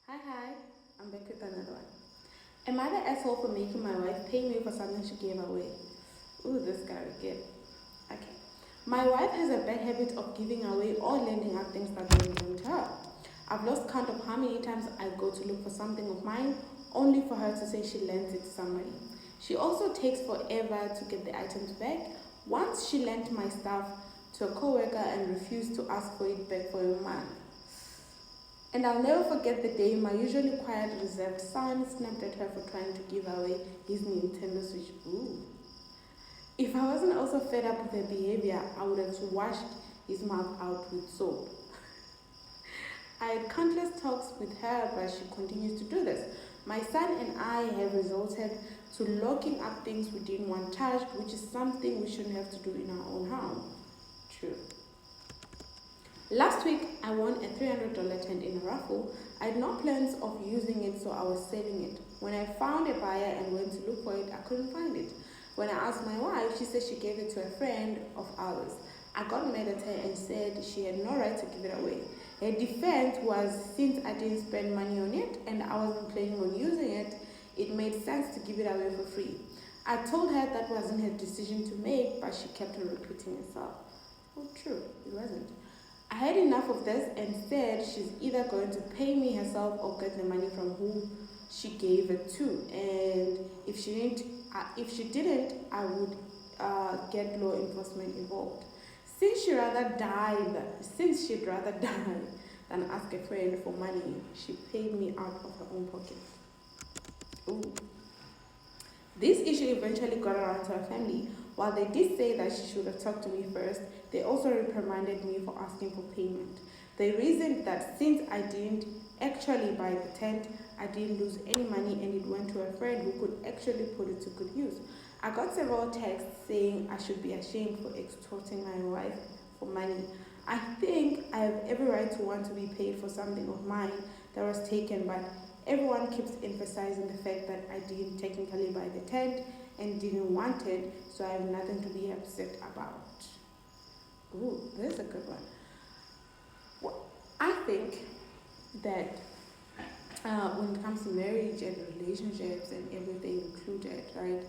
Hi, I'm back with another one. Am I the asshole for making my wife pay me for something she gave away? Ooh, this guy again. Okay. My wife has a bad habit of giving away or lending out things that don't belong to her. I've lost count of how many times I go to look for something of mine only for her to say she lent it to somebody. She also takes forever to get the items back. Once she lent my stuff to a coworker and refused to ask for it back for a month. And I'll never forget the day my usually quiet, reserved son snapped at her for trying to give away his Nintendo Switch. Ooh. If I wasn't also fed up with her behavior, I would have washed his mouth out with soap. I had countless talks with her, but she continues to do this. My son and I have resorted to locking up things we didn't want touched, which is something we shouldn't have to do in our own home. True. Last week, I won a $300 tent in a raffle. I had no plans of using it, so I was selling it. When I found a buyer and went to look for it, I couldn't find it. When I asked my wife, she said she gave it to a friend of ours. I got mad at her and said she had no right to give it away. Her defense was since I didn't spend money on it and I wasn't planning on using it, it made sense to give it away for free. I told her that wasn't her decision to make, but she kept on repeating herself. Oh, true, it wasn't. I had enough of this and said she's either going to pay me herself or get the money from who she gave it to. And if she didn't, I would get law enforcement involved. Since she'd rather die than ask a friend for money, she paid me out of her own pocket. Ooh. This issue eventually got around to her family. While they did say that she should have talked to me first, they also reprimanded me for asking for payment. They reasoned that since I didn't actually buy the tent, I didn't lose any money and it went to a friend who could actually put it to good use. I got several texts saying I should be ashamed for extorting my wife for money. I think I have every right to want to be paid for something of mine that was taken, but everyone keeps emphasizing the fact that I didn't technically buy the tent and didn't want it, so I have nothing to be upset about. Ooh, there's a good one. Well, I think that when it comes to marriage and relationships and everything included, right,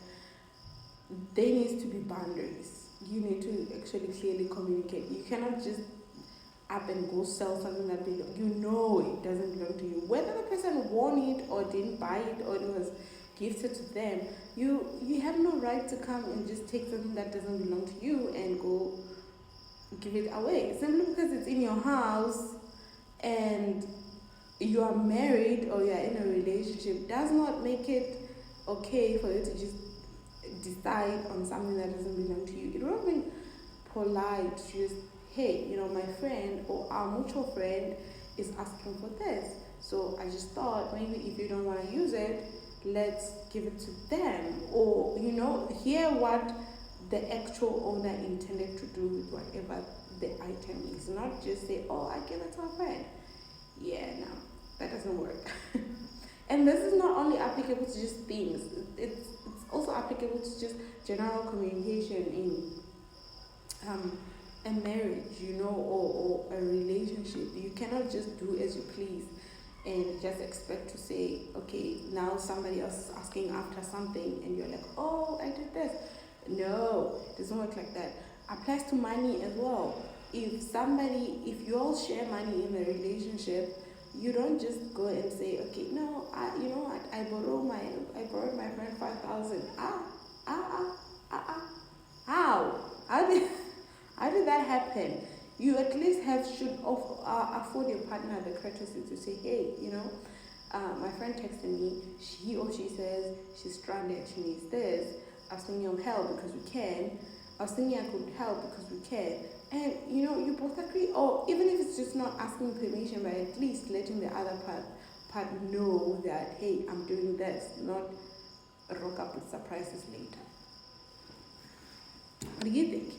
there needs to be boundaries. You need to actually clearly communicate. You cannot just up and go sell something that it doesn't belong to you. Whether the person won it or didn't buy it or it was gifted to them, you have no right to come and just take something that doesn't belong to you and go give it away. Simply because it's in your house and you are married or you are in a relationship does not make it okay for you to just decide on something that doesn't belong to you. It would have been polite to just, hey, my friend or our mutual friend is asking for this. So I just thought maybe if you don't want to use it, let's give it to them. Or, hear what the actual owner intended to do with whatever the item is. Not just say, oh, I give it to a friend. Yeah, no, that doesn't work. And this is not only applicable to just things, it's also applicable to just general communication in a marriage, or a relationship. You cannot just do as you please and just expect to say, okay, now somebody else is asking after something and you're like, oh, I did this. No, it doesn't work like that. Applies to money as well. If you all share money in the relationship, you don't just go and say, okay, no, I borrowed my friend 5,000. How did that happen? You at least should afford your partner the courtesy to say, hey, my friend texted me, he or she says she's stranded, she needs this. I was thinking of help because we can. I was thinking I could help because we can. And you both agree, or even if it's just not asking permission, but at least letting the other part know that, hey, I'm doing this, not rock up with surprises later. What do you think?